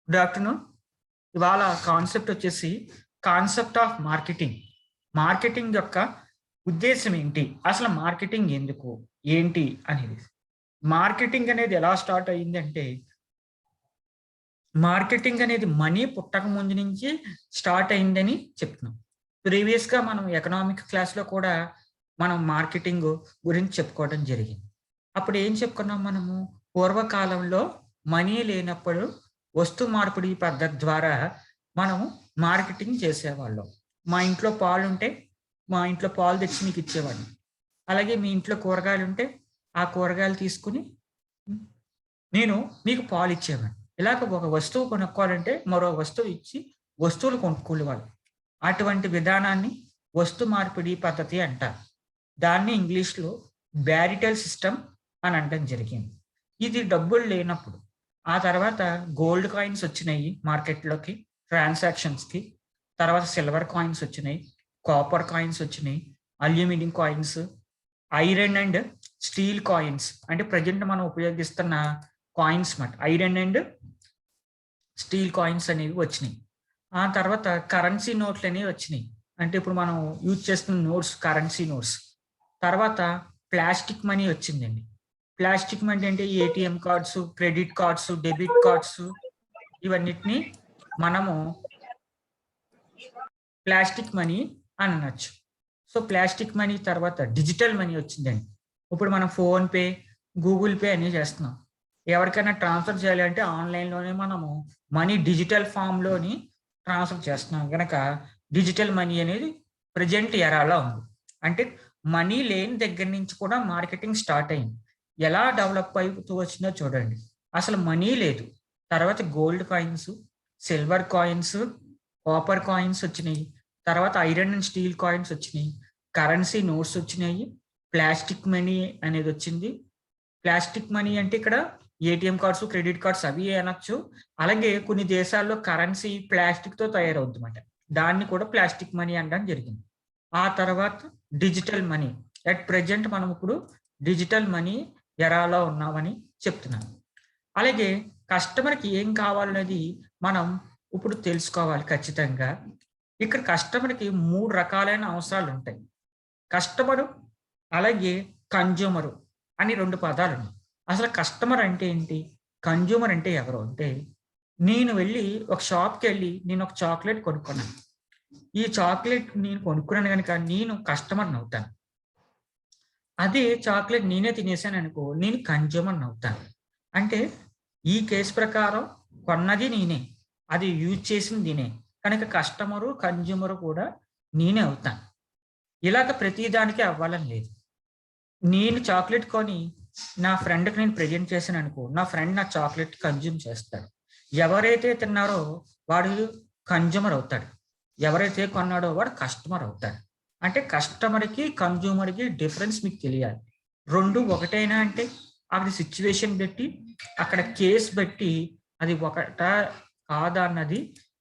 Good afternoon. ఇవాళ concept వచ్చేసి concept of marketing. Marketing యొక్క ఉద్దేశం ఏంటి, అసలు మార్కెటింగ్ ఎందుకు, ఏంటి అనేది. మార్కెటింగ్ అనేది ఎలా స్టార్ట్ అయ్యిందంటే, మార్కెటింగ్ అనేది మనీ పుట్టక ముందు నుంచి స్టార్ట్ అయిందని చెప్తున్నాం. ప్రీవియస్గా మనం ఎకనామిక్ క్లాస్లో కూడా మనం మార్కెటింగ్ గురించి చెప్పుకోవడం జరిగింది. అప్పుడు ఏం చెప్పుకున్నాం మనము, పూర్వకాలంలో మనీ లేనప్పుడు వస్తు మార్పిడి పద్ధతి ద్వారా మనము మార్కెటింగ్ చేసేవాళ్ళం. మా ఇంట్లో పాలు ఉంటే మా ఇంట్లో పాలు తెచ్చి మీకు ఇచ్చేవాడిని. అలాగే మీ ఇంట్లో కూరగాయలు ఉంటే ఆ కూరగాయలు తీసుకుని నేను మీకు పాలు ఇచ్చేవాడిని. ఇలాగ ఒక వస్తువు కొనుక్కోవాలంటే మరో వస్తువు ఇచ్చి వస్తువులు కొనుక్కోవాలి. అటువంటి విధానాన్ని వస్తు మార్పిడి పద్ధతి అంటారు. దాన్ని ఇంగ్లీష్లో బ్యారిటల్ సిస్టమ్ అని అనడం జరిగింది. ఇది డబ్బులు లేనప్పుడు. ఆ తర్వాత గోల్డ్ కాయిన్స్ వచ్చినాయి మార్కెట్లోకి ట్రాన్సాక్షన్స్కి. తర్వాత సిల్వర్ కాయిన్స్ వచ్చినాయి, కాపర్ కాయిన్స్ వచ్చినాయి, aluminium coins, iron and steel coins, అంటే ప్రజెంట్ మనం ఉపయోగిస్తున్న కాయిన్స్ మాట. ఐరన్ అండ్ స్టీల్ కాయిన్స్ అనేవి వచ్చినాయి. ఆ తర్వాత కరెన్సీ నోట్లు అనేవి వచ్చినాయి. అంటే ఇప్పుడు మనం యూజ్ చేస్తున్న నోట్స్ కరెన్సీ నోట్స్. తర్వాత ప్లాస్టిక్ మనీ వచ్చిందండి. ప్లాస్టిక్ మనీ అంటే ATM cards, credit cards, debit cards, ఇవన్నిటిని మనము ప్లాస్టిక్ మనీ అని అనొచ్చు. సో ప్లాస్టిక్ మనీ తర్వాత డిజిటల్ మనీ వచ్చిందండి. ఇప్పుడు మనం ఫోన్పే, గూగుల్ పే అన్నీ చేస్తున్నాం. ఎవరికైనా ట్రాన్స్ఫర్ చేయాలంటే ఆన్లైన్లోనే మనము మనీ డిజిటల్ ఫామ్లోని ట్రాన్స్ఫర్ చేస్తున్నాం కనుక డిజిటల్ మనీ అనేది ప్రజెంట్ ఎరాలో ఉంది. అంటే మనీ లేని దగ్గర నుంచి కూడా మార్కెటింగ్ స్టార్ట్ అయింది. ఎలా డెవలప్ అవుతూ వచ్చిందో చూడండి. అసలు మనీ లేదు, తర్వాత gold coins, silver coins, copper coins వచ్చినాయి, తర్వాత ఐరన్ అండ్ స్టీల్ కాయిన్స్ వచ్చినాయి, కరెన్సీ నోట్స్ వచ్చినాయి, ప్లాస్టిక్ మనీ అనేది వచ్చింది. ప్లాస్టిక్ మనీ అంటే ఇక్కడ ఏటీఎం కార్డ్స్, క్రెడిట్ కార్డ్స్ అవి అనొచ్చు. అలాగే కొన్ని దేశాల్లో కరెన్సీ ప్లాస్టిక్తో తయారవుతుంది అన్నమాట. దాన్ని కూడా ప్లాస్టిక్ మనీ అనడం జరిగింది. ఆ తర్వాత డిజిటల్ మనీ. అట్ ప్రెజెంట్ మనం ఇప్పుడు డిజిటల్ మనీ ఎరాలో ఉన్నామని చెప్తున్నాను. అలాగే కస్టమర్కి ఏం కావాలనేది మనం ఇప్పుడు తెలుసుకోవాలి ఖచ్చితంగా. ఇక్కడ కస్టమర్కి 3 రకాలైన అవసరాలు ఉంటాయి. కస్టమరు అలాగే కన్జ్యూమరు అని 2 పదాలు ఉన్నాయి. అసలు కస్టమర్ అంటే ఏంటి, కన్జ్యూమర్ అంటే ఎవరు అంటే, నేను వెళ్ళి ఒక షాప్కి వెళ్ళి నేను ఒక చాక్లెట్ కొనుక్కున్నాను. ఈ చాక్లెట్ నేను కొనుక్కున్నాను కనుక నేను కస్టమర్ని అవుతాను. అదే చాక్లెట్ నేనే తినేసాను అనుకో, నేను కన్జ్యూమర్ని అవుతాను. అంటే ఈ కేసు ప్రకారం కొన్నది నేనే, అది యూజ్ చేసింది నేనే కనుక కస్టమరు కన్జ్యూమరు కూడా నేనే అవుతాను. ఇలాగ ప్రతిదానికి అవ్వాలని లేదు. నేను చాక్లెట్ కొని నా ఫ్రెండ్కి నేను ప్రజెంట్ చేశాను అనుకో, నా ఫ్రెండ్ నా చాక్లెట్ కన్జ్యూమ్ చేస్తాడు. ఎవరైతే తిన్నారో వాడు కన్జ్యూమర్ అవుతాడు, ఎవరైతే కొన్నాడో వాడు కస్టమర్ అవుతాడు. అంటే కస్టమర్కి కన్జ్యూమర్కి డిఫరెన్స్ మీకు తెలియాలి. 2 ఒకటైనా అంటే అక్కడ సిచ్యువేషన్ బట్టి, అక్కడ కేసు బట్టి అది ఒకటా కాదా అన్నది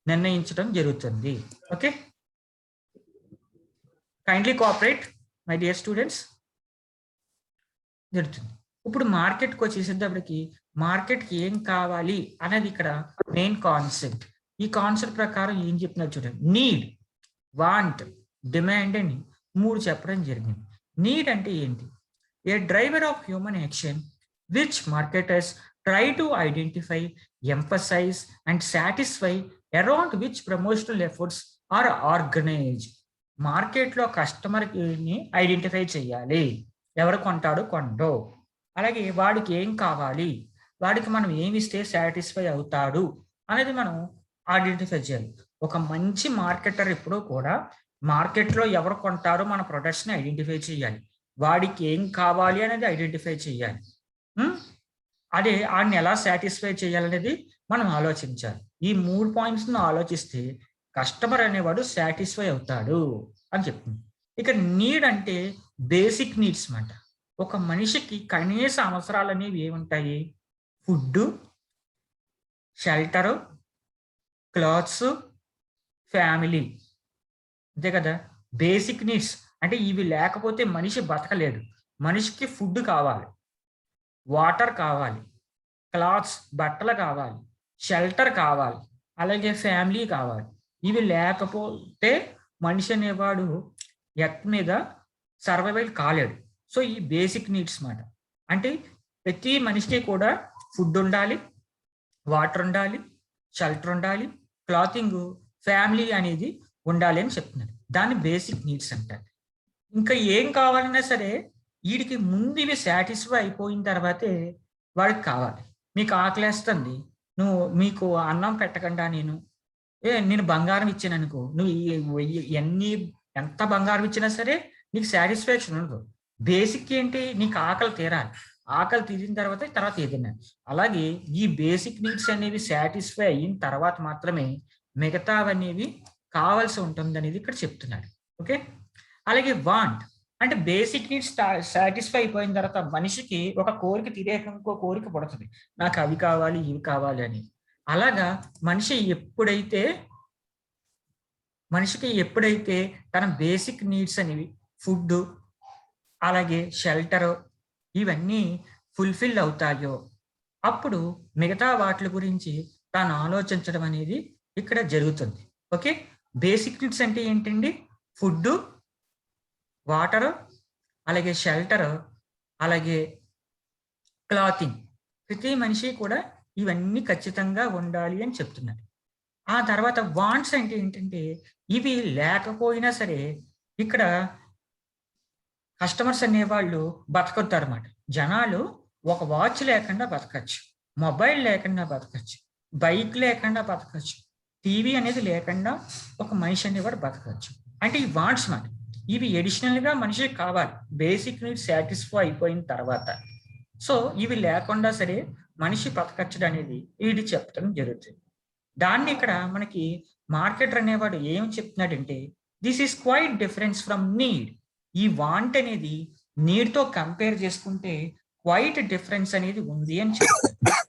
నిర్ణయించడం జరుగుతుంది. Okay, kindly cooperate my dear students. జరుగుతుంది. ఇప్పుడు మార్కెట్కి వచ్చేసేటప్పటికి మార్కెట్కి ఏం కావాలి అనేది ఇక్కడ మెయిన్ కాన్సెప్ట్. ఈ కాన్సెప్ట్ ప్రకారం ఏం చెప్తున్నారు చూడండి. నీడ్, వాంట్, డిమాండ్ అని 3 చెప్పడం జరిగింది. నీడ్ అంటే ఏంటి? A driver of human action which marketers try to identify, emphasize and satisfy around which promotional efforts are organized. మార్కెట్లో కస్టమర్ని ఐడెంటిఫై చేయాలి, ఎవరు కొంటాడు కొండో, అలాగే వాడికి ఏం కావాలి, వాడికి మనం ఏమి ఇస్తే సాటిస్ఫై అవుతాడు అనేది మనం ఐడెంటిఫై చేయాలి. ఒక మంచి మార్కెటర్ ఎప్పుడూ కూడా మార్కెట్లో ఎవరు కొంటారో మన ప్రొడక్ట్స్ని ఐడెంటిఫై చేయాలి, వాడికి ఏం కావాలి అనేది ఐడెంటిఫై చేయాలి. అదే వాడిని ఎలా సాటిస్ఫై చేయాలనేది మనం ఆలోచించాలి. ఈ 3 పాయింట్స్ను ఆలోచిస్తే కస్టమర్ అనేవాడు సాటిస్ఫై అవుతాడు అని చెప్తుంది. ఇక నీడ్ అంటే బేసిక్ నీడ్స్ అన్నమాట. ఒక మనిషికి కనీస అవసరాలు అనేవి ఏముంటాయి? ఫుడ్, షెల్టరు, క్లాత్స్, ఫ్యామిలీ, అంతే కదా. బేసిక్ నీడ్స్ అంటే ఇవి లేకపోతే మనిషి బతకలేడు. మనిషికి ఫుడ్ కావాలి, వాటర్ కావాలి, క్లాత్స్ బట్టలు కావాలి, షెల్టర్ కావాలి, అలాగే ఫ్యామిలీ కావాలి. ఇవి లేకపోతే మనిషి అనేవాడు ఎర్త్ మీద సర్వైవల్ కాలేడు. సో ఈ బేసిక్ నీడ్స్ మాట. అంటే ప్రతి మనిషికి కూడా ఫుడ్ ఉండాలి, వాటర్ ఉండాలి, షెల్టర్ ఉండాలి, క్లాతింగ్, ఫ్యామిలీ అనేది ఉండాలి అని చెప్తున్నారు. దాన్ని బేసిక్ నీడ్స్ అంటారు. ఇంకా ఏం కావాలన్నా సరే వీడికి ముందు ఇవి సాటిస్ఫై అయిపోయిన తర్వాతే వాడికి కావాలి. మీకు ఆకలేస్తుంది, మీకు అన్నం పెట్టకుండా నేను బంగారం ఇచ్చాను అనుకో, నువ్వు ఎంత బంగారం ఇచ్చినా సరే నీకు సాటిస్ఫాక్షన్ ఉండదు. బేసిక్ ఏంటి, నీకు ఆకలి తీరాలి, ఆకలి తీరిన తర్వాత ఏదైనా. అలాగే ఈ బేసిక్ నీడ్స్ అనేవి సాటిస్ఫై అయిన తర్వాత మాత్రమే మిగతావనేవి కావాల్సి ఉంటుంది అనేది ఇక్కడ చెప్తున్నాడు. ఓకే. అలాగే వాంట్ అంటే బేసిక్ నీడ్స్ సాటిస్ఫై అయిపోయిన తర్వాత మనిషికి ఒక కోరిక తీరేక ఇంకో కోరిక పడుతుంది, నాకు అవి కావాలి ఇవి కావాలి అని. అలాగా మనిషికి ఎప్పుడైతే తన బేసిక్ నీడ్స్ అనేవి ఫుడ్ అలాగే షెల్టర్ ఇవన్నీ ఫుల్ఫిల్ అవుతాయో అప్పుడు మిగతా వాటి గురించి తాను ఆలోచించడం అనేది ఇక్కడ జరుగుతుంది. ఓకే. బేసిక్ నీడ్స్ అంటే ఏంటండి, ఫుడ్, వాటర్, అలాగే షెల్టర్, అలాగే క్లాతింగ్. ప్రతి మనిషి కూడా ఇవన్నీ ఖచ్చితంగా ఉండాలి అని చెప్తున్నారు. ఆ తర్వాత వాంట్స్ అంటే ఏంటంటే ఇవి లేకపోయినా సరే ఇక్కడ కస్టమర్స్ అనేవాళ్ళు బతకొద్దారు అన్నమాట. జనాలు ఒక వాచ్ లేకుండా బతకచ్చు, మొబైల్ లేకుండా బతకచ్చు, బైక్ లేకుండా బతకచ్చు, టీవీ అనేది లేకుండా ఒక మనిషి అనేవాడు బతకచ్చు. అంటే ఈ వాంట్స్ మాట ఇవి అడిషనల్ గా మనిషికి కావాలి, బేసిక్ నీడ్స్ సాటిస్ఫై అయిపోయిన తర్వాత. సో ఇవి లేకుండా సరే మనిషి బతకచ్చడం అనేది వీడి చెప్పడం జరుగుతుంది. దాన్ని ఇక్కడ మనకి మార్కెటర్ అనేవాడు ఏం చెప్తున్నాడంటే this is quite difference from need. ఈ వాంట్ అనేది నీడ్ తో కంపేర్ చేసుకుంటే క్వైట్ డిఫరెన్స్ అనేది ఉంది అని చెప్తారు.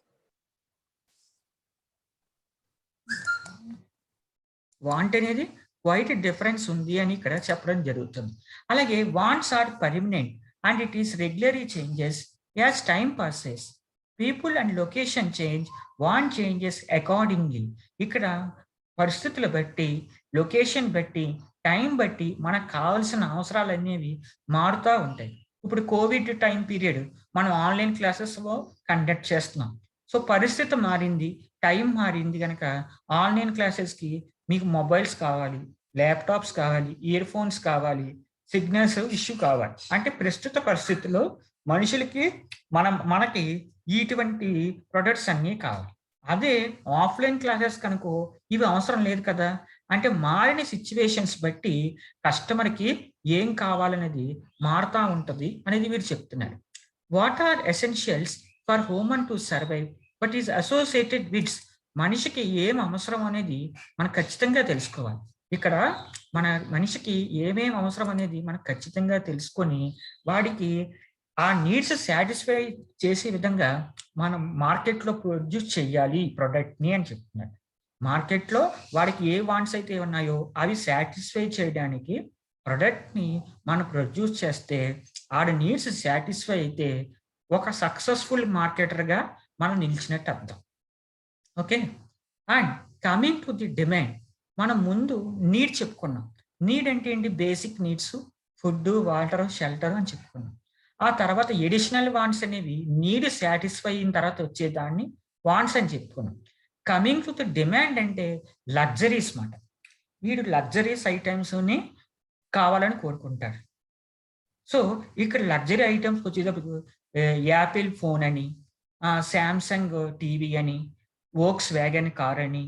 వాంట్ అనేది క్వైట్ డిఫరెన్స్ ఉంది అని ఇక్కడ చెప్పడం జరుగుతుంది. అలాగే wants are permanent and it is regularly changes as time passes. People and location change, wants changes accordingly. ఇక్కడ పరిస్థితులు బట్టి, లొకేషన్ బట్టి, టైం బట్టి మనకు కావాల్సిన అవసరాలు అనేవి మారుతూ ఉంటాయి. ఇప్పుడు కోవిడ్ టైం పీరియడ్ మనం ఆన్లైన్ క్లాసెస్ కండక్ట్ చేస్తున్నాం. సో పరిస్థితి మారింది, టైం మారింది కనుక ఆన్లైన్ క్లాసెస్కి మీకు మొబైల్స్ కావాలి, ల్యాప్టాప్స్ కావాలి, ఇయర్ ఫోన్స్ కావాలి, సిగ్నల్స్ ఇష్యూ కావాలి. అంటే ప్రస్తుత పరిస్థితుల్లో మనుషులకి మనకి ఇటువంటి ప్రొడక్ట్స్ అన్నీ కావాలి. అదే ఆఫ్లైన్ క్లాసెస్ కనుకో ఇవి అవసరం లేదు కదా. అంటే మారిన సిచ్యువేషన్స్ బట్టి కస్టమర్కి ఏం కావాలనేది మారుతూ ఉంటుంది అనేది వీరు చెప్తున్నారు. What are essentials for human to survive but is associated with. మనిషికి ఏం అవసరం అనేది మనకు ఖచ్చితంగా తెలుసుకోవాలి. ఇక్కడ మన మనిషికి ఏమేం అవసరం అనేది మనకు ఖచ్చితంగా తెలుసుకొని వాడికి ఆ నీడ్స్ సాటిస్ఫై చేసే విధంగా మనం మార్కెట్లో ప్రొడ్యూస్ చేయాలి ఈ ప్రోడక్ట్ని అని చెప్తున్నారు. మార్కెట్లో వాడికి ఏ వాంట్స్ అయితే ఉన్నాయో అవి సాటిస్ఫై చేయడానికి ప్రోడక్ట్ని మనం ప్రొడ్యూస్ చేస్తే ఆడ నీడ్స్ సాటిస్ఫై అయితే ఒక సక్సెస్ఫుల్ మార్కెటర్గా మనం నిలిచినట్టు అర్థం. Okay. And coming to the demand, మనం ముందు నీడ్ చెప్పుకున్నాం. నీడ్ అంటే ఏంటి, basic needs food, water, shelter అని చెప్పుకున్నాం. ఆ తర్వాత ఎడిషనల్ వాంట్స్ అనేవి నీడ్ సాటిస్ఫై అయిన తర్వాత వచ్చేదాన్ని వాంట్స్ అని చెప్పుకున్నాం. కమింగ్ టు ది డిమాండ్ అంటే లగ్జరీస్ మాట. వీడు లగ్జరీస్ ఐటమ్స్ని కావాలని కోరుకుంటారు. సో ఇక్కడ లగ్జరీ ఐటమ్స్ వచ్చేటప్పుడు యాపిల్ ఫోన్ అని, శాంసంగ్ టీవీ అని, వోక్స్ వ్యాగన్ కార్ అని,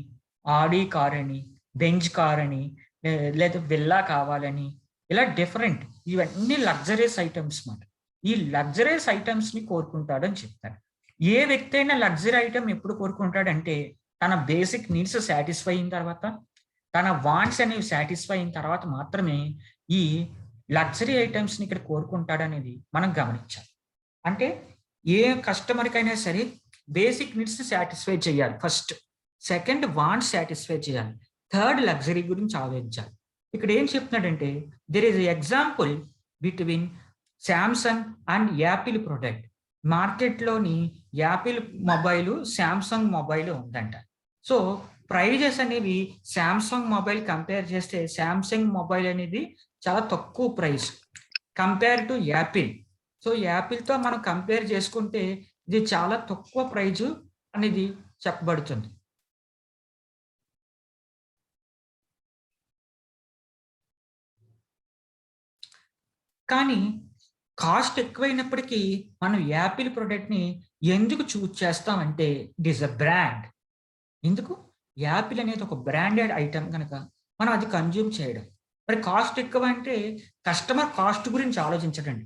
ఆడి కార్ అని, బెంజ్ కార్ అని, లేదా విల్లా కావాలని, ఇలా డిఫరెంట్ ఇవన్నీ లగ్జరీస్ ఐటమ్స్ మాట. ఈ లగ్జరీస్ ఐటమ్స్ని కోరుకుంటాడని చెప్తారు. ఏ వ్యక్తి అయినా లగ్జరీ ఐటమ్ ఎప్పుడు కోరుకుంటాడంటే తన బేసిక్ నీడ్స్ సాటిస్ఫై అయిన తర్వాత, తన వాంట్స్ అనేవి సాటిస్ఫై అయిన తర్వాత మాత్రమే ఈ లగ్జరీ ఐటమ్స్ని ఇక్కడ కోరుకుంటాడనేది మనం గమనించాలి. అంటే ఏ కస్టమర్కైనా సరే బేసిక్ నీడ్స్ సాటిస్ఫై చేయాలి ఫస్ట్, సెకండ్ వాంట్స్ సాటిస్ఫై చేయాలి, థర్డ్ లగ్జరీ గురించి ఆలోచించాలి. ఇక్కడ ఏం చెప్తున్నాడంటే there is example between Samsung and Apple product. మార్కెట్లోని యాపిల్ మొబైల్, శాంసంగ్ మొబైల్ ఉందంట. సో ప్రైజెస్ అనేవి శాంసంగ్ మొబైల్ కంపేర్ చేస్తే శాంసంగ్ మొబైల్ అనేది చాలా తక్కువ price compare to Apple. So యాపిల్తో మనం కంపేర్ చేసుకుంటే ఇది చాలా తక్కువ ప్రైజు అనేది చెప్పబడుతుంది. కానీ కాస్ట్ ఎక్కువైనప్పటికీ మనం యాపిల్ ప్రోడక్ట్ని ఎందుకు చూజ్ చేస్తామంటే ఇట్ ఈస్ అ బ్రాండ్. ఎందుకు? యాపిల్ అనేది ఒక బ్రాండెడ్ ఐటమ్ కనుక మనం అది కన్జ్యూమ్ చేయడం. మరి కాస్ట్ ఎక్కువ అంటే కస్టమర్ కాస్ట్ గురించి ఆలోచించడండి,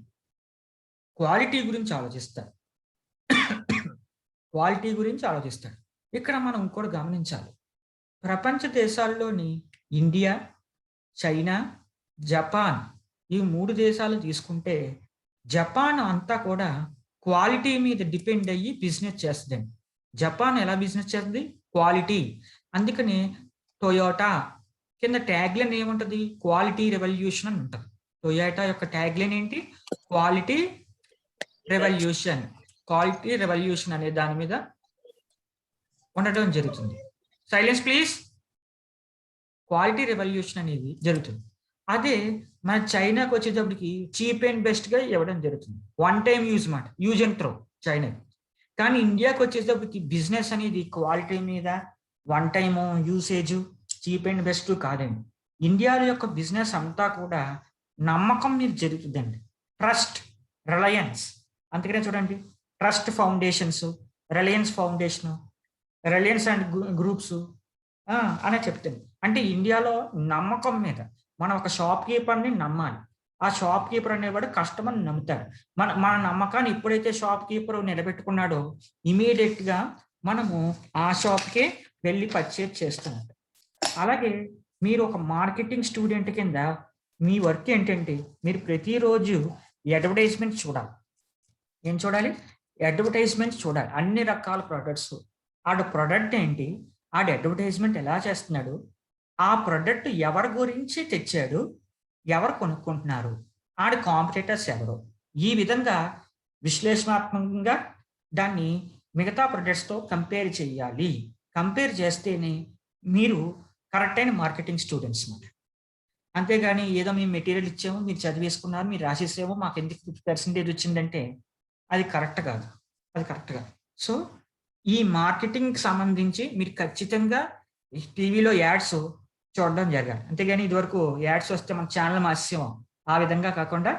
క్వాలిటీ గురించి ఆలోచిస్తాడు. క్వాలిటీ గురించి ఆలోచిస్తాడు. ఇక్కడ మనం ఇంకోటి గమనించాలి. ప్రపంచ దేశాల్లోని ఇండియా, చైనా, జపాన్ ఈ 3 దేశాలు తీసుకుంటే జపాన్ అంతా కూడా క్వాలిటీ మీద డిపెండ్ అయ్యి బిజినెస్ చేస్తుందండి. జపాన్ ఎలా బిజినెస్ చేస్తుంది? క్వాలిటీ. అందుకని టొయోటా కింద ట్యాగ్లైన్ ఏముంటుంది? క్వాలిటీ రెవల్యూషన్ అని ఉంటుంది. టొయోటా యొక్క ట్యాగ్లైన్ ఏంటి? Quality revolution. క్వాలిటీ రెవల్యూషన్ అనే దాని మీద ఉండడం జరుగుతుంది. Silence please. క్వాలిటీ రెవల్యూషన్ అనేది జరుగుతుంది. అదే మన చైనాకి వచ్చేటప్పటికి చీప్ అండ్ బెస్ట్గా ఇవ్వడం జరుగుతుంది. వన్ టైం యూజ్ మాట, యూజ్ అండ్ త్రో చైనా. కానీ ఇండియాకి వచ్చేటప్పటికి బిజినెస్ అనేది క్వాలిటీ మీద one time usage cheap and best కాదండి. ఇండియాలో యొక్క బిజినెస్ అంతా కూడా నమ్మకం మీద జరుగుతుందండి. Trust, Reliance. అందుకనే చూడండి, trust foundations, Reliance foundation, Reliance and groups అనే చెప్తుంది. అంటే ఇండియాలో నమ్మకం మీద మనం ఒక షాప్ కీపర్ని నమ్మాలి. ఆ షాప్ కీపర్ అనేవాడు కస్టమర్ని నమ్ముతాడు. మన నమ్మకాన్ని ఎప్పుడైతే షాప్ కీపర్ నిలబెట్టుకున్నాడో ఇమీడియట్గా మనము ఆ షాప్కే వెళ్ళి పర్చేజ్ చేస్తున్నాడు. అలాగే మీరు ఒక మార్కెటింగ్ స్టూడెంట్ కింద మీ వర్క్ ఏంటంటే మీరు ప్రతిరోజు అడ్వర్టైజ్మెంట్ చూడాలి. ఏం చూడాలి? అడ్వర్టైజ్మెంట్ చూడాలి. అన్ని రకాల ప్రొడక్ట్స్. ఆడ ప్రొడక్ట్ ఏంటి, ఆడ అడ్వర్టైజ్మెంట్ ఎలా చేస్తున్నాడు, ఆ ప్రొడక్ట్ ఎవరి గురించి తెచ్చాడు, ఎవరు కొనుక్కుంటున్నారు, ఆడ కాంపిటేటర్స్ ఎవరు, ఈ విధంగా విశ్లేషణాత్మకంగా దాన్ని మిగతా ప్రొడక్ట్స్తో కంపేర్ చేయాలి. కంపేర్ చేస్తేనే మీరు కరెక్ట్ అయిన మార్కెటింగ్ స్టూడెంట్స్ అన్నమాట. అంతేగాని ఏదో మేము మెటీరియల్ ఇచ్చాము, మీరు చదివేసుకున్నారు, మీరు రాసేసేమో మాకు ఎందుకు 50% వచ్చిందంటే అది కరెక్ట్ కాదు. అది కరెక్ట్ కాదు. సో ఈ మార్కెటింగ్కి సంబంధించి మీరు ఖచ్చితంగా టీవీలో యాడ్స్ చూడడం జరగాలి. అంతేగాని ఇదివరకు యాడ్స్ వస్తే మన ఛానల్ మార్చేమో ఆ విధంగా కాకుండా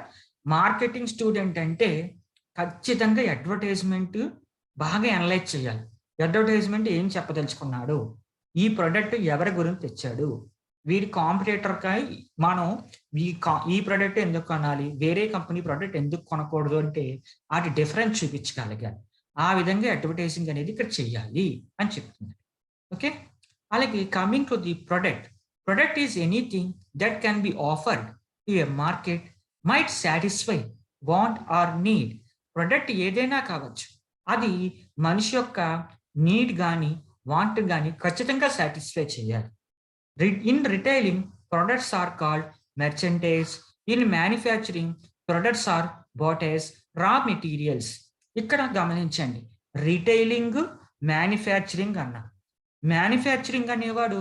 మార్కెటింగ్ స్టూడెంట్ అంటే ఖచ్చితంగా అడ్వర్టైజ్మెంట్ బాగా అనలైజ్ చేయాలి. అడ్వర్టైజ్మెంట్ ఏం చెప్పదలుచుకున్నాడు, ఈ ప్రోడక్ట్ ఎవరి గురించి తెచ్చాడు, వీడి కాంపిటేటర్కాయ మనం ఈ ప్రోడక్ట్ ఎందుకు కొనాలి, వేరే కంపెనీ ప్రోడక్ట్ ఎందుకు కొనకూడదు అంటే వాటి డిఫరెన్స్ చూపించగలగాలి. ఆ విధంగా అడ్వర్టైజింగ్ అనేది ఇక్కడ చెయ్యాలి అని చెప్తుంది. ఓకే. అలాగే coming to the product is anything that can be offered to a market might satisfy want or need. Product ఏదైనా కావచ్చు, అది మనిషి యొక్క నీడ్ కానీ వాంట్ కానీ ఖచ్చితంగా సాటిస్ఫై చేయాలి. In retailing products are called merchandise. In manufacturing products are bought as raw materials. ఇక్కడ గమనించండి, రిటైలింగ్, మ్యానుఫ్యాక్చరింగ్ అన్న. మ్యానుఫ్యాక్చరింగ్ అనేవాడు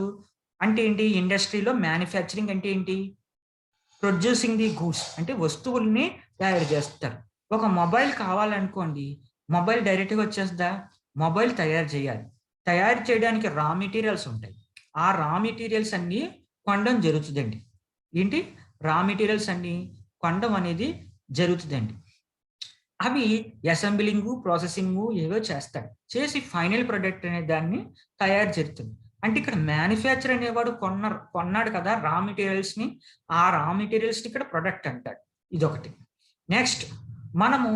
అంటే ఏంటి? ఇండస్ట్రీలో మ్యానుఫ్యాక్చరింగ్ అంటే ఏంటి? ప్రొడ్యూసింగ్ ది గూడ్స్ అంటే వస్తువుల్ని తయారు చేస్తారు. ఒక మొబైల్ కావాలనుకోండి, మొబైల్ డైరెక్ట్గా వచ్చేస్తుందా? మొబైల్ తయారు చేయాలి. తయారు చేయడానికి రా మెటీరియల్స్ ఉంటాయి. ఆ రా మెటీరియల్స్ అన్నీ కొనడం జరుగుతుందండి. ఏంటి? రా మెటీరియల్స్ అన్నీ కొనడం అనేది జరుగుతుందండి. అవి అసెంబ్లింగ్, ప్రాసెసింగ్ ఏవో చేస్తాడు. చేసి ఫైనల్ ప్రొడక్ట్ అనే దాన్ని తయారు చేస్తుంది. అంటే ఇక్కడ మ్యానుఫ్యాక్చర్ అనేవాడు కొన్నాడు కదా రా మెటీరియల్స్ని, ఆ రా మెటీరియల్స్ని ఇక్కడ ప్రొడక్ట్ అంటాడు. ఇదొకటి. నెక్స్ట్, మనము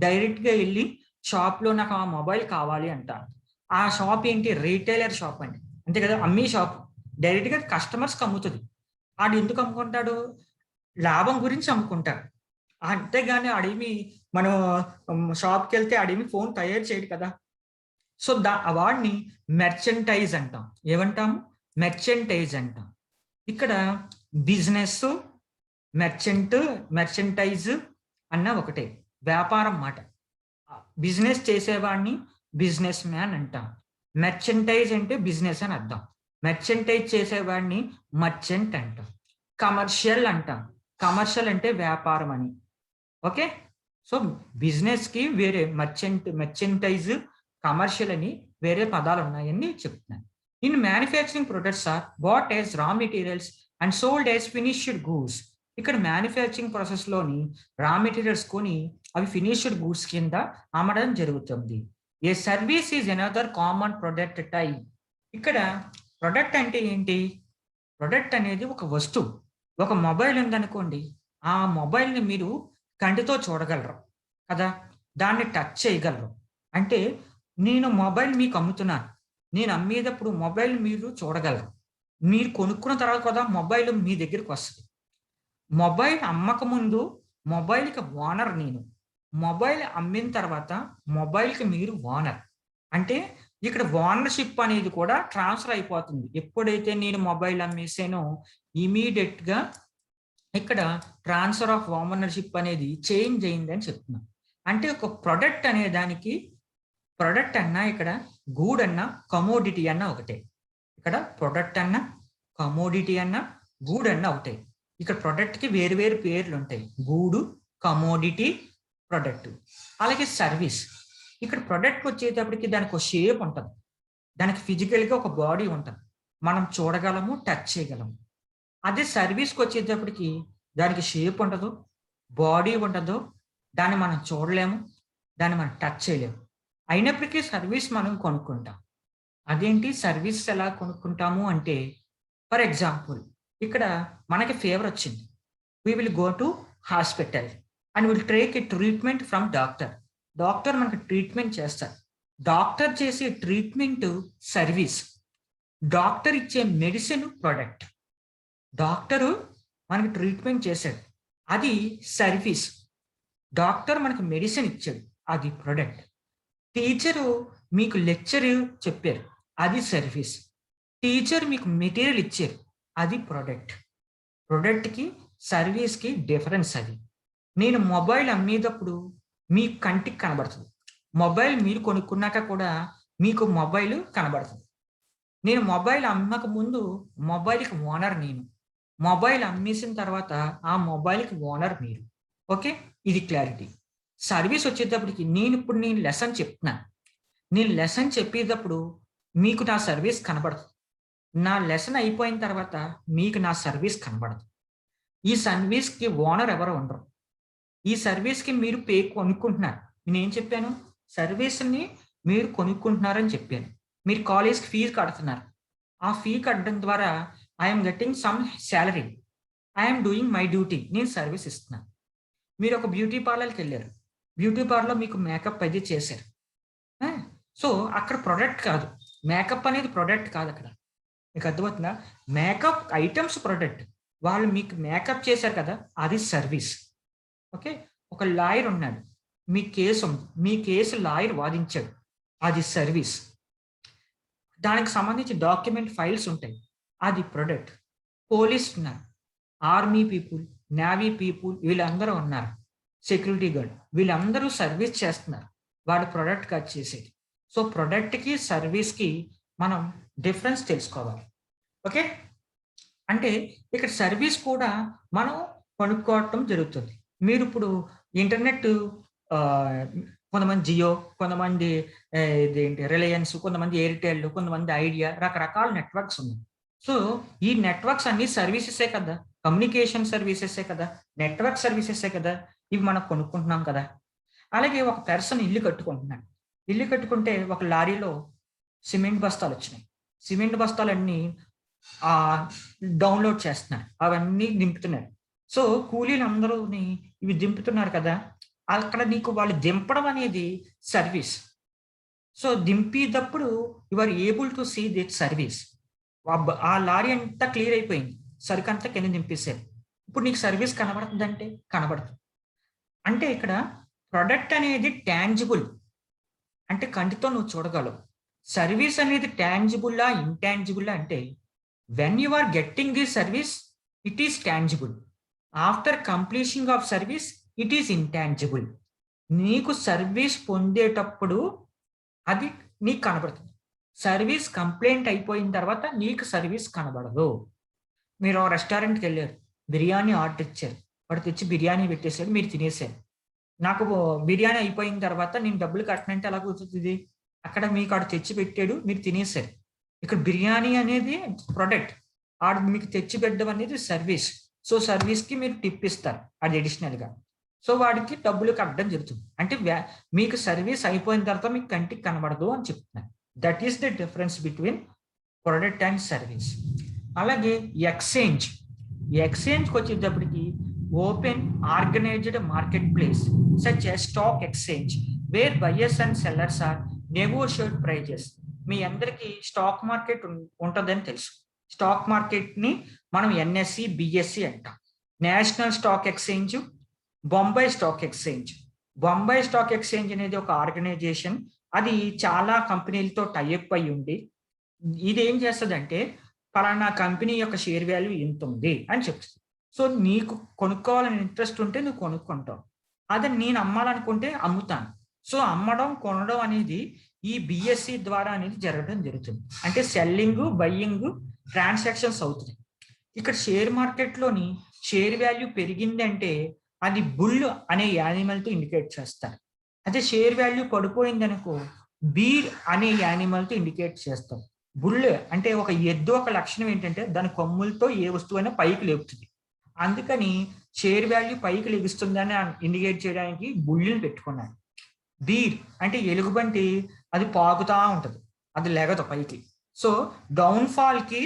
డైరెక్ట్గా వెళ్ళి షాప్లో నాకు ఆ మొబైల్ కావాలి అంటాను. ఆ షాప్ ఏంటి? రీటైలర్ షాప్ అండి, అంతే కదా, అమ్మే షాప్. డైరెక్ట్గా కస్టమర్స్కి అమ్ముతుంది. ఆడు ఎందుకు అమ్ముకుంటాడు? లాభం గురించి అమ్ముకుంటాడు. అంతేగాని ఆడేమి మనం షాప్కి వెళ్తే ఆడేమి ఫోన్ తయారు చేయడు కదా. సో వాడిని మెర్చెంటైజ్ అంటాం. ఏమంటాము? మెర్చెంటైజ్ అంటాం. ఇక్కడ బిజినెస్, మెర్చెంటైజ్ అన్న ఒకటే, వ్యాపారం మాట. బిజినెస్ చేసేవాడిని బిజినెస్ మ్యాన్ అంటాం. మెర్చెంటైజ్ అంటే బిజినెస్ అని అర్థం. మెర్చెంటైజ్ చేసేవాడిని మర్చెంట్ అంటాం. కమర్షియల్ అంటాం. కమర్షియల్ అంటే వ్యాపారం అని. ఓకే. సో బిజినెస్‌కి వేరే మెర్చెంటైజ్, కమర్షియల్ అని వేరే పదాలు ఉన్నాయని చెప్తున్నాను. In manufacturing products are bought as raw materials and sold as finished goods. ఇక్కడ మ్యానుఫ్యాక్చరింగ్ ప్రాసెస్‌లోని రా మెటీరియల్స్ కొని అవి ఫినిష్డ్ గూడ్స్ కింద అమ్మడం జరుగుతుంది. A service is another common product type. ఇక్కడ ప్రొడక్ట్ అంటే ఏంటి? ప్రొడక్ట్ అనేది ఒక వస్తువు. ఒక మొబైల్ ఉందనుకోండి. ఆ మొబైల్‌ని మీరు కంటితో చూడగలరు కదా! దాన్ని టచ్ చేయగలరు. అంటే నేను మొబైల్ మీకు అమ్ముతున్నాను. నేను అమ్మేటప్పుడు మొబైల్ మీరు చూడగలరు. మీరు కొనుక్కున్న తర్వాత కదా మొబైల్ మీ దగ్గరికొస్తది. మొబైల్ అమ్మకముందు మొబైల్‌కి ఓనర్ నేను. మొబైల్ అమ్మిన తర్వాత మొబైల్‌కి మీరు ఓనర్. అంటే ఇక్కడ ఓనర్‌షిప్ అనేది కూడా ట్రాన్స్‌ఫర్ అయిపోతుంది. ఎప్పుడైతే నేను మొబైల్ అమ్మేసానో ఇమ్మీడియేట్‌గా ఇక్కడ ట్రాన్స్‌ఫర్ ఆఫ్ ఓనర్‌షిప్ అనేది చేంజ్ అయిందని చెప్తున్నాం. అంటే ఒక ప్రొడక్ట్ అనే దానికి ప్రొడక్ట్ అన్నా ఇక్కడ గూడ్ అన్నా కమోడిటీ అన్నా ఒకటే. ఇక్కడ ప్రొడక్ట్ అన్నా, కమోడిటీ అన్నా, గూడ్ అన్నా ఒకటే. ఇక్కడ ప్రొడక్ట్‌కి వేరు వేరు పేర్లుంటాయి. గూడు, కమోడిటీ, ప్రొడక్ట్. అలాగే సర్వీస్. ఇక్కడ ప్రొడక్ట్ వచ్చేటప్పటికి దానికి ఒక షేప్ ఉంటది. దానికి ఫిజికల్‌గా ఒక బాడీ ఉంటది. మనం చూడగలము, టచ్ చేయగలము. అదే సర్వీస్‌కొచ్చేటప్పటికి దానికి షేప్ ఉండదు, బాడీ ఉండదు, దాన్ని మనం చూడలేము, దాన్ని మనం టచ్ చేయలేము. అయినప్పటికీ సర్వీస్ మనం కొనుక్కుంటాం. అదేంటి సర్వీస్ ఎలా కొనుక్కుంటాము అంటే, ఫర్ ఎగ్జాంపుల్ ఇక్కడ మనకి ఫీవర్ వచ్చింది. We will go to hospital and will take a treatment from doctor. Doctor మనకి ట్రీట్మెంట్ చేస్తారు. డాక్టర్ చేసే ట్రీట్మెంట్ సర్వీస్. డాక్టర్ ఇచ్చే మెడిసిన్ ప్రొడక్ట్. డాక్టరు మనకి ట్రీట్మెంట్ చేశాడు. అది సర్వీస్. డాక్టర్ మనకి మెడిసిన్ ఇచ్చాడు. అది ప్రొడక్ట్. టీచరు మీకు లెక్చర్ చెప్పారు. అది సర్వీస్. టీచర్ మీకు మెటీరియల్ ఇచ్చారు. అది ప్రొడక్ట్. ప్రొడక్ట్‌కి, సర్వీస్‌కి డిఫరెన్స్ అది. నేను మొబైల్ అమ్మేటప్పుడు మీ కంటికి కనబడుతుంది. మొబైల్ మీరు కొనుక్కున్నాక కూడా మీకు మొబైల్ కనబడుతుంది. నేను మొబైల్ అమ్మక ముందు మొబైల్‌కి ఓనర్ నేను. మొబైల్ అమ్మేసిన తర్వాత ఆ మొబైల్‌కి ఓనర్ మీరు. ఓకే. ఇది క్లారిటీ. సర్వీస్ వచ్చేటప్పటికి నేను లెసన్ చెప్తున్నాను. నేను లెసన్ చెప్పేటప్పుడు మీకు నా సర్వీస్ కనబడదు. నా లెసన్ అయిపోయిన తర్వాత మీకు నా సర్వీస్ కనబడదు. ఈ సర్వీస్‌కి ఓనర్ ఎవరు ఉండరు. ఈ సర్వీస్‌కి మీరు కొనుక్కుంటున్నారు. నేనేం చెప్పాను? సర్వీస్‌ని మీరు కొనుక్కుంటున్నారని చెప్పాను. మీరు కాలేజ్‌కి ఫీజు కడుతున్నారు. ఆ ఫీ కట్టడం ద్వారా I am getting some salary. I am doing my duty. నేను సర్వీస్ ఇస్తున్నాను. మీరు ఒక బ్యూటీ పార్లర్‌కెళ్లారు. బ్యూటీ పార్లర్‌లో మీకు మేకప్ అది చేశారు. ఆ! సో, అక్కడ ప్రొడక్ట్ కాదు. మేకప్ అనేది ప్రొడక్ట్ కాదక్కడ. మీకు అర్థమవుతుందా? Makeup items product. వాళ్ళు మీకు మేకప్ చేశారు కదా! అది సర్వీస్. ఓకే. ఒక లాయర్ ఉన్నాడు. మీ కేస్ ఉంది. మీ కేసు లాయర్ వాదించాడు. అది సర్వీస్. దానికి సంబంధించి డాక్యుమెంట్ ఫైల్స్ ఉంటాయి. అది ప్రొడక్ట్. పోలీస్ ఉన్నారు. ఆర్మీ పీపుల్, నేవీ పీపుల్ వీళ్ళందరూ ఉన్నారు. సెక్యూరిటీ గార్డ్ వీళ్ళందరూ సర్వీస్ చేస్తున్నారు. వాడు ప్రొడక్ట్ కాదు చేసేది. సో, ప్రొడక్ట్‌కి, సర్వీస్‌కి మనం డిఫరెన్స్ తెలుసుకోవాలి. ఓకే. అంటే ఇక్కడ సర్వీస్ కూడా మనం కొనుక్కోవటం జరుగుతుంది. మీరిప్పుడు ఇంటర్నెట్ ఆహ్, కొంతమంది జియో, కొంతమంది ఇదేంటి రిలయన్స్, కొంతమంది ఎయిర్‌టెల్, కొంతమంది ఐడియా రకరకాల నెట్వర్క్స్ ఉన్నాయి. సో, ఈ నెట్వర్క్స్ అన్నీ సర్వీసెసే కదా! కమ్యూనికేషన్ సర్వీసెసే కదా! నెట్వర్క్ సర్వీసెసే కదా! ఇవి మనం కొనుక్కుంటున్నాం కదా! అలాగే ఒక పర్సన్ ఇల్లు కట్టుకుంటున్నాడు. ఇల్లు కట్టుకుంటే ఒక లారీలో సిమెంట్ బస్తాలొచ్చినాయి. సిమెంట్ బస్తాలన్నీ ఆహ్, డౌన్‌లోడ్ చేస్తున్నారు. అవన్నీ దింపుతున్నారు. సో, కూలీలందరూని ఇవి దింపుతున్నారు కదా! అక్కడ నీకు వాళ్ళు దింపడం అనేది సర్వీస్. సో, దింపేటప్పుడు you are able to see that service. ఆ లారీ అంతా క్లియర్ అయిపోయింది. సరుకంతా కింద దింపేసారు. ఇప్పుడు నీకు సర్వీస్ కనబడుతుందంటే కనబడదు. అంటే ఇక్కడ ప్రొడక్ట్ అనేది టాంజిబుల్. అంటే కంటితో నువ్వు చూడగలవు. సర్వీస్ అనేది టాంజిబుల్లా? ఇంటాంజిబుల్లా? అంటే when you are getting this service it is tangible. After completion of service it is intangible. నీకు సర్వీస్ పొందేటప్పుడు అది నీకు కనబడుతుంది. సర్వీస్ కంప్లైంట్ అయిపోయిన తర్వాత నీకు సర్వీస్ కనబడదు. మీరు రెస్టారెంట్కి వెళ్ళారు, బిర్యానీ ఆర్డర్ ఇచ్చారు, వాడు తెచ్చి బిర్యానీ పెట్టేశాడు, మీరు తినేసారు. నాకు బిర్యానీ అయిపోయిన తర్వాత నేను డబ్బులు కట్టనంటే ఎలా కుదురుతుంది? అక్కడ మీకు ఆడు తెచ్చి పెట్టాడు, మీరు తినేసారు. ఇక్కడ బిర్యానీ అనేది ప్రొడక్ట్, ఆడు మీకు తెచ్చి పెట్టడం అనేది సర్వీస్. సో సర్వీస్కి మీరు టిప్ ఇస్తారు అది అడిషనల్గా. సో వాడికి డబ్బులు కట్టడం జరుగుతుంది. అంటే మీకు సర్వీస్ అయిపోయిన తర్వాత మీకు కంటికి కనబడదు అని చెప్తున్నారు. That is the difference between product and service. అలాగే ఎక్స్చేంజ్కి వచ్చేటప్పటికి open organised market place such as stock exchange where buyers and sellers are negotiate prices. మీ అందరికీ స్టాక్ మార్కెట్ ఉంటుందని తెలుసు. స్టాక్ మార్కెట్ ని మనం NSE, BSE అంటాం. National stock exchange, Bombay stock exchange. Bombay stock exchange అనేది ఒక ఆర్గనైజేషన్. అది చాలా కంపెనీలతో టైఅప్ అయి ఉండి ఇది ఏం చేస్తుందంటే పలానా కంపెనీ యొక్క షేర్ వాల్యూ ఇంత ఉంది అని చెప్తుంది. సో నీకు కొనుక్కోవాలని ఇంట్రెస్ట్ ఉంటే నువ్వు కొనుక్కుంటావు, అదే నేను అమ్మాలనుకుంటే అమ్ముతాను. సో అమ్మడం కొనడం అనేది ఈ BSE ద్వారా అనేది జరగడం జరుగుతుంది. అంటే సెల్లింగ్ బయ్యింగ్ ట్రాన్సాక్షన్స్ అవుతుంది. ఇక్కడ షేర్ మార్కెట్లోని షేర్ వాల్యూ పెరిగింది అంటే అది బుల్ అనే యానిమల్తో ఇండికేట్ చేస్తారు. అదే షేర్ వాల్యూ పడిపోయింది అనుకో బీర్ అనే యానిమల్తో ఇండికేట్ చేస్తాం. బుల్ అంటే ఒక ఎద్దు ఒక లక్షణం ఏంటంటే దాని కొమ్ములతో ఏ వస్తువైనా పైకి లేపుతుంది. అందుకని షేర్ వాల్యూ పైకి లెగుస్తుందని ఇండికేట్ చేయడానికి బుల్ని పెట్టుకున్నాను. బీర్ అంటే ఎలుగుబంటి, అది పాకుతా ఉంటుంది, అది లెగదు పైకి. సో డౌన్ ఫాల్ కి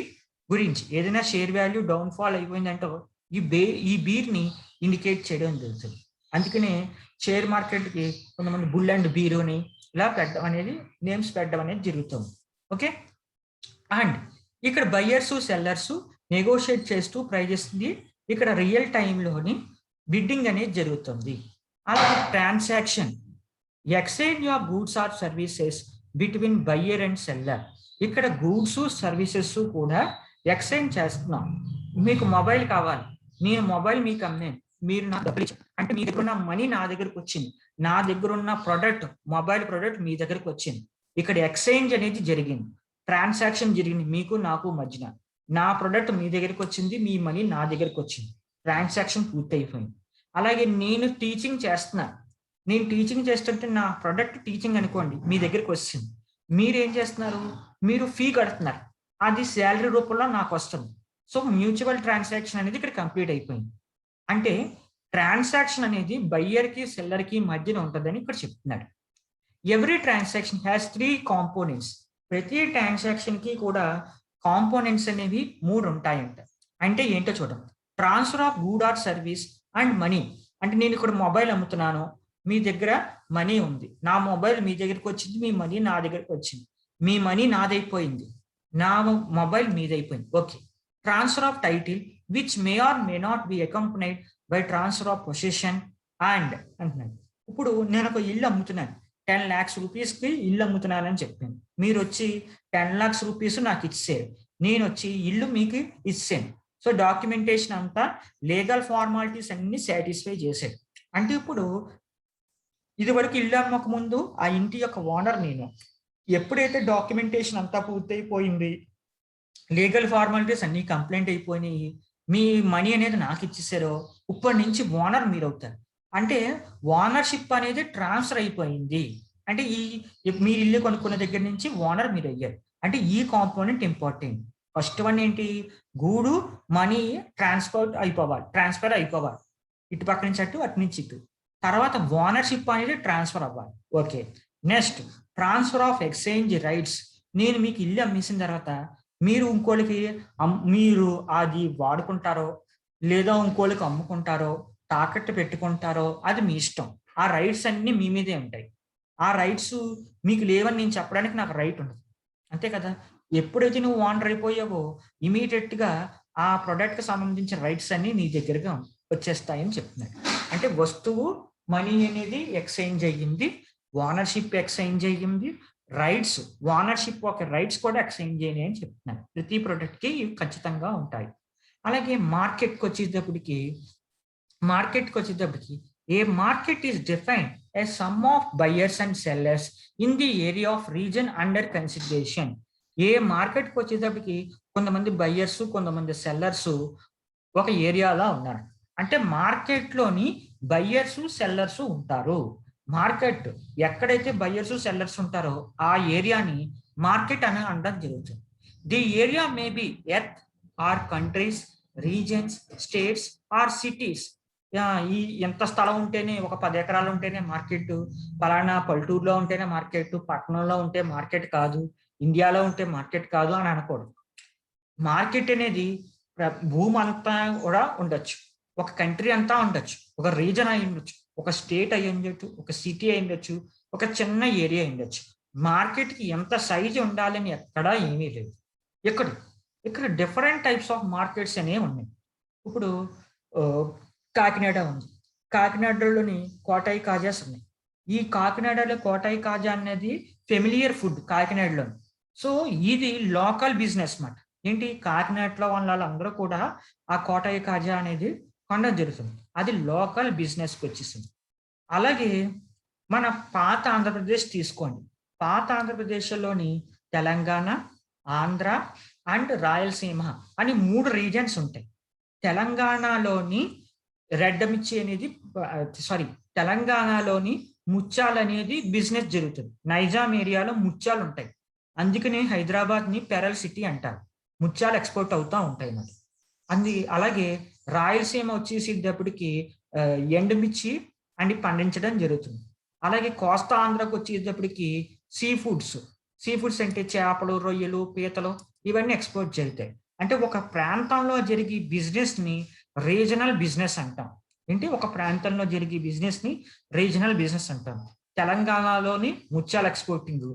గురించి ఏదైనా షేర్ వాల్యూ డౌన్ ఫాల్ అయిపోయిందంటే ఈ బీర్ని ఇండికేట్ చేయడం జరుగుతుంది. అందుకనే షేర్ మార్కెట్కి కొంతమంది బుల్ అండ్ బీర్ అని ఇలా పెట్టడం అనేది నేమ్స్ పెట్టడం అనేది జరుగుతుంది. ఓకే. అండ్ ఇక్కడ బయ్యర్స్ సెల్లర్స్ నెగోషియేట్ చేస్తూ ప్రైజెస్ ని ఇక్కడ రియల్ టైంలోని బిడ్డింగ్ అనేది జరుగుతుంది. అలాగే transaction exchange of goods or services between buyer and seller. ఇక్కడ గూడ్స్ సర్వీసెస్ కూడా ఎక్స్చేంజ్ చేస్తున్నాం. మీకు మొబైల్ కావాలి, నేను మొబైల్ మీకు అమ్మాను, మీరు నా డబ్బులు ఇచ్చారు అంటే మీ దగ్గర ఉన్న మనీ నా దగ్గరకు వచ్చింది, నా దగ్గర ఉన్న ప్రొడక్ట్ మొబైల్ ప్రొడక్ట్ మీ దగ్గరకు వచ్చింది. ఇక్కడ ఎక్స్చేంజ్ అనేది జరిగింది, ట్రాన్సాక్షన్ జరిగింది మీకు నాకు మధ్యన. నా ప్రొడక్ట్ మీ దగ్గరికి వచ్చింది, మీ మనీ నా దగ్గరకు వచ్చింది, ట్రాన్సాక్షన్ పూర్తి అయిపోయింది. అలాగే నేను టీచింగ్ చేస్తున్నాను, నేను టీచింగ్ చేస్తుంటే నా ప్రొడక్ట్ టీచింగ్ అనుకోండి మీ దగ్గరికి వచ్చింది. మీరు ఏం చేస్తున్నారు, మీరు ఫీ కడుతున్నారు, అది శాలరీ రూపంలో నాకు వస్తుంది. సో మ్యూచువల్ ట్రాన్సాక్షన్ అనేది ఇక్కడ కంప్లీట్ అయిపోయింది. అంటే ట్రాన్సాక్షన్ అనేది బయ్యర్కి సెల్లర్కి మధ్యన ఉంటుందని ఇక్కడ చెప్తున్నాడు. Every transaction has 3 components. ప్రతి ట్రాన్సాక్షన్ కి కూడా కాంపోనెంట్స్ అనేవి 3 ఉంటాయంట. అంటే ఏంటో చూద్దాం. Transfer of good or service and money. అంటే నేను ఇక్కడ మొబైల్ అమ్ముతున్నాను, మీ దగ్గర మనీ ఉంది, నా మొబైల్ మీ దగ్గరికి వచ్చింది, మీ మనీ నా దగ్గరికి వచ్చింది, మీ మనీ నాదైపోయింది, నా మొబైల్ మీదైపోయింది. Okay. Transfer of title which may or may not be accompanied by transfer of possession and అంటున్నాడు. ఇప్పుడు నేను ఒక ఇల్లు అమ్ముతున్నాను, 10 lakhs రూపీస్కి ఇల్లు అమ్ముతున్నానని చెప్పాను. మీరు వచ్చి 10 lakhs రూపీస్ నాకు ఇచ్చారు, నేను వచ్చి ఇల్లు మీకు ఇచ్చాను. సో డాక్యుమెంటేషన్ అంతా లీగల్ ఫార్మాలిటీస్ అన్ని సాటిస్ఫై చేశాడు. అంటే ఇప్పుడు ఇది వరకు ఇల్లు అమ్మక ముందు ఆ ఇంటి యొక్క ఓనర్ నేను. ఎప్పుడైతే డాక్యుమెంటేషన్ అంతా పూర్తయిపోయింది, లీగల్ ఫార్మాలిటీస్ అన్ని కంప్లైంట్ అయిపోయినాయి, మీ మనీ అనేది నాకు ఇచ్చేసారో ఇప్పటి నుంచి ఓనర్ మీరు అవుతారు. అంటే ఓనర్షిప్ అనేది ట్రాన్స్ఫర్ అయిపోయింది. అంటే మీరు ఇల్లు కొనుక్కున్న దగ్గర నుంచి ఓనర్ మీరు అయ్యారు. అంటే ఈ కాంపోనెంట్ ఇంపార్టెంట్. ఫస్ట్ వన్ ఏంటి, గూడు మనీ ట్రాన్స్ఫర్ అయిపోవాలి, ఇటు పక్క నుంచి అటు అటు నుంచి ఇటు. తర్వాత ఓనర్షిప్ అనేది ట్రాన్స్ఫర్ అవ్వాలి. Okay. Next transfer of exchange rights. నేను మీకు ఇల్లు అమ్మేసిన తర్వాత మీరు ఇంకోళ్ళకి మీరు అది వాడుకుంటారో లేదా ఇంకోళ్ళకి అమ్ముకుంటారో తాకట్టు పెట్టుకుంటారో అది మీ ఇష్టం. ఆ రైట్స్ అన్ని మీ మీదే ఉంటాయి. ఆ రైట్స్ మీకు లేవని నేను చెప్పడానికి నాకు రైట్ ఉండదు, అంతే కదా. ఎప్పుడైతే నువ్వు ఓనర్ అయిపోయావో ఇమీడియట్ గా ఆ ప్రొడక్ట్ కి సంబంధించిన రైట్స్ అన్ని నీ దగ్గరగా వచ్చేస్తాయని చెప్తున్నాడు. అంటే వస్తువు మనీ అనేది ఎక్స్చేంజ్ అయ్యింది, ఓనర్షిప్ ఎక్స్చేంజ్ అయ్యింది, రైట్స్ ఓనర్షిప్ ఒక రైట్స్ కూడా ఎక్స్చేంజ్ అయినాయి అని చెప్తున్నాడు. ప్రతి ప్రొడక్ట్ కి ఖచ్చితంగా ఉంటాయి. అలాగే మార్కెట్కి వచ్చేటప్పటికి a market is defined as sum of buyers and sellers in the area of region under consideration. ఏ మార్కెట్కి వచ్చేటప్పటికి కొంతమంది బయ్యర్స్ కొంతమంది సెల్లర్స్ ఒక ఏరియాలో ఉన్నారు. అంటే మార్కెట్లోని బయ్యర్స్ సెల్లర్స్ ఉంటారు. మార్కెట్ ఎక్కడైతే బయ్యర్స్ సెల్లర్స్ ఉంటారో ఆ ఏరియాని మార్కెట్ అని అనడం జరుగుతుంది. The area may be earth or countries, regions, states or cities. ఈ ఎంత స్థలం ఉంటేనే, ఒక 10 ఎకరాలు ఉంటేనే మార్కెట్, పలానా పల్లెటూరులో ఉంటేనే మార్కెట్, పట్టణంలో ఉంటే మార్కెట్ కాదు, ఇండియాలో ఉంటే మార్కెట్ కాదు అని అనకూడదు. మార్కెట్ అనేది భూమి అంతా కూడా ఉండొచ్చు, ఒక కంట్రీ అంతా ఉండొచ్చు, ఒక రీజన్ అయి ఉండొచ్చు, ఒక స్టేట్ అయి ఉండొచ్చు, ఒక సిటీ అయి ఉండొచ్చు, ఒక చిన్న ఏరియా అయి ఉండొచ్చు. మార్కెట్కి ఎంత సైజు ఉండాలని ఎక్కడా ఏమీ లేదు. ఇక్కడ డిఫరెంట్ టైప్స్ ఆఫ్ మార్కెట్స్ అనేవి ఉన్నాయి. ఇప్పుడు కాకినాడ ఉంది, కాకినాడలోని కోటాయి కాజాస్ ఉన్నాయి. ఈ కాకినాడలో కోటాయి కాజా అనేది ఫెమిలియర్ ఫుడ్ కాకినాడలో. సో ఇది లోకల్ బిజినెస్ మాట. ఏంటి, కాకినాడలో వాళ్ళందరూ కూడా ఆ కోటాయి కాజా అనేది కొనడం జరుగుతుంది. అది లోకల్ బిజినెస్కి వచ్చేసింది. అలాగే మన పాత ఆంధ్రప్రదేశ్ తీసుకోండి. పాత ఆంధ్రప్రదేశ్లోని తెలంగాణ, ఆంధ్ర అండ్ రాయలసీమ అని 3 రీజన్స్ ఉంటాయి. తెలంగాణలోని రెడ్ మిర్చి అనేది తెలంగాణలోని ముత్యాలు అనేది బిజినెస్ జరుగుతుంది. నైజాం ఏరియాలో ముత్యాలు ఉంటాయి, అందుకని హైదరాబాద్ ని పెరల్ సిటీ అంటారు. ముత్యాలు ఎక్స్పోర్ట్ అవుతూ ఉంటాయి మరి. అలాగే రాయలసీమ వచ్చేసేటప్పటికి ఎండుమిర్చి అని పండించడం జరుగుతుంది. అలాగే కోస్తా ఆంధ్రకు వచ్చేటప్పటికి సీ ఫుడ్స్ అంటే చేపలు, రొయ్యలు, పీతలు ఇవన్నీ ఎక్స్పోర్ట్ జరుగుతాయి. అంటే ఒక ప్రాంతంలో జరిగే బిజినెస్ ని రీజనల్ బిజినెస్ అంటాం. ఏంటి, ఒక ప్రాంతంలో జరిగే బిజినెస్ ని రీజనల్ బిజినెస్ అంటాం. తెలంగాణలోని ముత్యాల ఎక్స్పోర్టింగ్,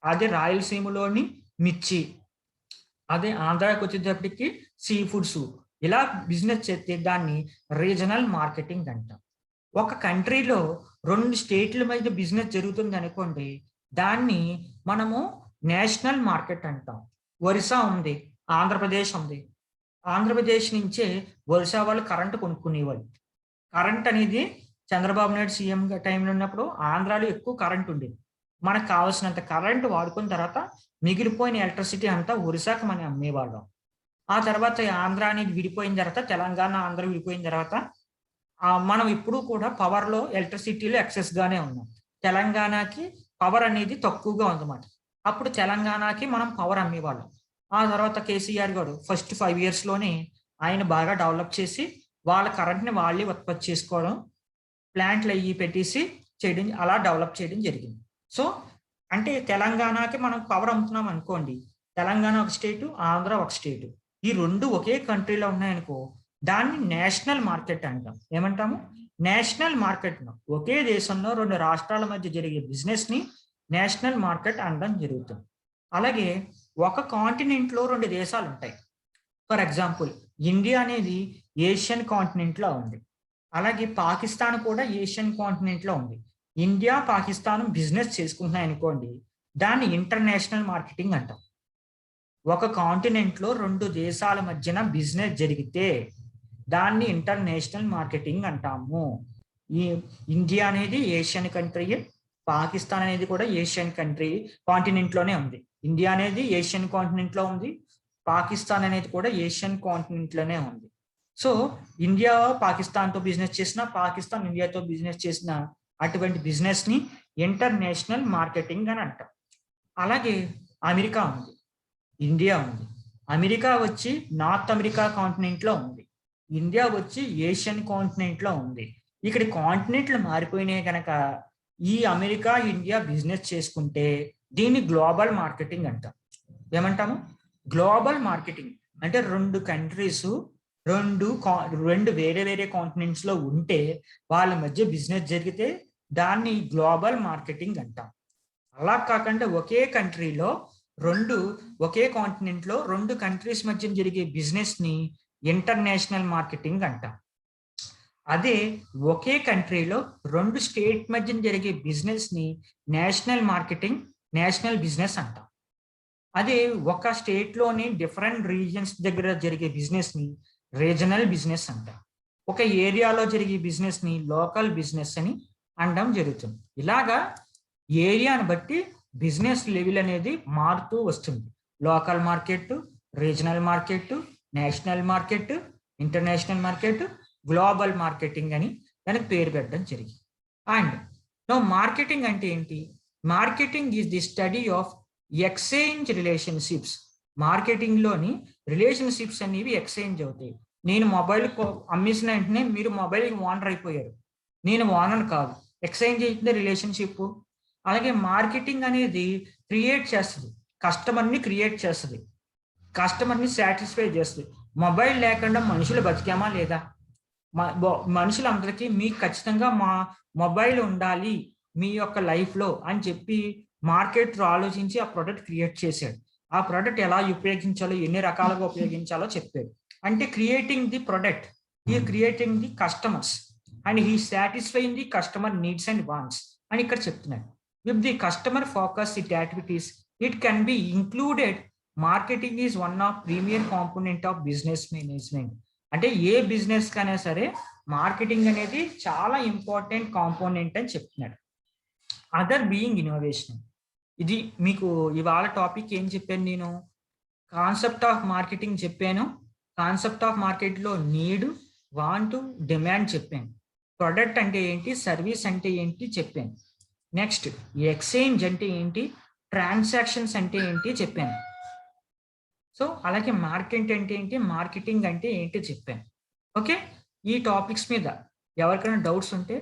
అదే రాయలసీమలోని మిర్చి, అదే ఆంధ్రాకి వచ్చేటప్పటికి సీ ఫుడ్స్. ఇలా బిజినెస్ చేస్తే దాన్ని రీజనల్ మార్కెటింగ్ అంటాం. ఒక కంట్రీలో 2 స్టేట్ల మధ్య బిజినెస్ జరుగుతుంది అనుకోండి, దాన్ని మనము నేషనల్ మార్కెట్ అంటాం. ఒరిస్సా ఉంది, ఆంధ్రప్రదేశ్ ఉంది. ఆంధ్రప్రదేశ్ నుంచే ఒరిస్సా వాళ్ళు కరెంట్ కొనుక్కునేవాళ్ళు. కరెంట్ అనేది చంద్రబాబు నాయుడు సీఎం టైంలో ఉన్నప్పుడు ఆంధ్రాలో ఎక్కువ కరెంట్ ఉండేది. మనకు కావాల్సినంత కరెంట్ వాడుకున్న తర్వాత మిగిలిపోయిన ఎలక్ట్రిసిటీ అంతా ఒరిస్సాకి మనం అమ్మేవాళ్ళం. ఆ తర్వాత ఆంధ్ర అనేది విడిపోయిన తర్వాత, తెలంగాణ ఆంధ్ర విడిపోయిన తర్వాత మనం ఇప్పుడు కూడా పవర్లో ఎలక్ట్రిసిటీలో ఎక్సెస్ గానే ఉన్నాం. తెలంగాణకి పవర్ అనేది తక్కువగా ఉందన్నమాట. అప్పుడు తెలంగాణకి మనం పవర్ అమ్మేవాళ్ళం. ఆ తర్వాత కేసీఆర్ గారు ఫస్ట్ 5 years లోనే ఆయన బాగా డెవలప్ చేసి వాళ్ళ కరెంట్ని వాళ్ళే ఉత్పత్తి చేసుకోవడం, ప్లాంట్లు అయ్యి పెట్టేసి చేయడం, అలా డెవలప్ చేయడం జరిగింది. సో అంటే తెలంగాణకి మనం పవర్ అమ్ముతున్నాం అనుకోండి, తెలంగాణ ఒక స్టేటు, ఆంధ్ర ఒక స్టేటు, ఈ 2 ఒకే కంట్రీలో ఉన్నాయనుకో, దాన్ని నేషనల్ మార్కెట్ అంటాం. ఏమంటాము, నేషనల్ మార్కెట్. ఒకే దేశంలో 2 రాష్ట్రాల మధ్య జరిగే బిజినెస్ ని నేషనల్ మార్కెట్ అనడం జరుగుతుంది. అలాగే ఒక కాంటినెంట్లో 2 దేశాలు ఉంటాయి. ఫర్ ఎగ్జాంపుల్, ఇండియా అనేది ఏషియన్ కాంటినెంట్ లో ఉంది. అలాగే పాకిస్తాన్ కూడా ఏషియన్ కాంటినెంట్ లో ఉంది. ఇండియా, పాకిస్తాన్ బిజినెస్ చేసుకుంటున్నాయి అనుకోండి, దాన్ని ఇంటర్నేషనల్ మార్కెటింగ్ అంటాం. ఒక కాంటినెంట్ లో 2 దేశాల మధ్యన బిజినెస్ జరిగితే దాన్ని ఇంటర్నేషనల్ మార్కెటింగ్ అంటాము. ఈ ఇండియా అనేది ఏషియన్ కంట్రీ, పాకిస్తాన్ అనేది కూడా ఏషియన్ కంట్రీ కాంటినెంట్ లోనే ఉంది. ఇండియా అనేది ఏషియన్ కాంటినెంట్ లో ఉంది, పాకిస్తాన్ అనేది కూడా ఏషియన్ కాంటినెంట్ లోనే ఉంది. సో ఇండియా పాకిస్తాన్తో బిజినెస్ చేసినా, పాకిస్తాన్ ఇండియాతో బిజినెస్ చేసినా, అటువంటి బిజినెస్ ని ఇంటర్నేషనల్ మార్కెటింగ్ అని అంటాం. అలాగే అమెరికా ఉంది, ఇండియా ఉంది. అమెరికా వచ్చి నార్త్ అమెరికా కాంటినెంట్ లో ఉంది, ఇండియా వచ్చి ఏషియన్ కాంటినెంట్ లో ఉంది. ఇక్కడ కాంటినెంట్లు మారిపోయినాయి కనుక ఈ అమెరికా, ఇండియా బిజినెస్ చేసుకుంటే దీన్ని గ్లోబల్ మార్కెటింగ్ అంటాం. ఏమంటాము, గ్లోబల్ మార్కెటింగ్. అంటే 2 కంట్రీస్ 2 వేరే వేరే కాంటినెంట్స్ లో ఉంటే వాళ్ళ మధ్య బిజినెస్ జరిగితే దాన్ని గ్లోబల్ మార్కెటింగ్ అంటాం. అలా కాకుండా ఒకే కంట్రీలో ఒకే కాంటినెంట్ లో 2 కంట్రీస్ మధ్య జరిగే బిజినెస్ ని ఇంటర్నేషనల్ మార్కెటింగ్ అంటాం. అదే ఒకే కంట్రీలో 2 స్టేట్ మధ్య జరిగే బిజినెస్ ని నేషనల్ మార్కెటింగ్, నేషనల్ బిజినెస్ అంటాం. అదే ఒక స్టేట్ లోని డిఫరెంట్ రీజియన్స్ దగ్గర జరిగే బిజినెస్ ని రీజనల్ బిజినెస్ అంటాం. ఒక ఏరియాలో జరిగే బిజినెస్ ని లోకల్ బిజినెస్ అని అనడం జరుగుతుంది. ఇలాగా ఏరియాని బట్టి బిజినెస్ లెవెల్ అనేది మారుతూ వస్తుంది. Local market, regional market, national market, international market, global marketing అని దానికి పేరు పెట్టడం జరిగింది. అండ్ నో మార్కెటింగ్ అంటే ఏంటి? Marketing is the study of exchange relationships. Marketing లోని రిలేషన్షిప్స్ అనేవి ఎక్స్చేంజ్ అవుతాయి. నేను మొబైల్ అమ్మేసిన వెంటనే మీరు మొబైల్ ఓనర్ అయిపోయారు, నేను ఓనర్ కాదు. ఎక్స్చేంజ్ అవుతుంది రిలేషన్షిప్. అలాగే మార్కెటింగ్ అనేది క్రియేట్ చేస్తుంది, కస్టమర్ని క్రియేట్ చేస్తుంది, కస్టమర్ని సాటిస్ఫై చేస్తుంది. మొబైల్ లేకుండా మనుషులు బతికామా లేదా? మనుషులందరికీ మీకు ఖచ్చితంగా మా మొబైల్ ఉండాలి మీ యొక్క లైఫ్లో అని చెప్పి మార్కెట్లో ఆలోచించి ఆ ప్రోడక్ట్ క్రియేట్ చేశాడు. ఆ ప్రోడక్ట్ ఎలా ఉపయోగించాలో, ఎన్ని రకాలుగా ఉపయోగించాలో చెప్పాడు. అంటే క్రియేటింగ్ ది ప్రొడక్ట్, ఈ creating the customers and he satisfying the customer needs and wants అని ఇక్కడ చెప్తున్నాడు. With the customer focus it activities it can be included. Marketing is one of premier component of business management. అంటే ఏ business కైనా సరే marketing అనేది చాలా important component అని చెప్తున్నాడు. Other being innovation. ఇది మీకు ఇవాళ టాపిక్ ఏం చెప్పాను నేను? కాన్సెప్ట్ ఆఫ్ మార్కెటింగ్ చెప్పాను. కాన్సెప్ట్ ఆఫ్ మార్కెట్లో నీడ్, వాంట్, డిమాండ్ చెప్పాను. ప్రొడక్ట్ అంటే ఏంటి, సర్వీస్ అంటే ఏంటి చెప్పాను. నెక్స్ట్ ఎక్స్చేంజ్ అంటే ఏంటి, ట్రాన్సాక్షన్స్ అంటే ఏంటి చెప్పాను. సో అలాగే మార్కెట్ అంటే ఏంటి, మార్కెటింగ్ అంటే ఏంటి చెప్పాను. ఓకే, ఈ టాపిక్స్ మీద ఎవరికైనా డౌట్స్ ఉంటే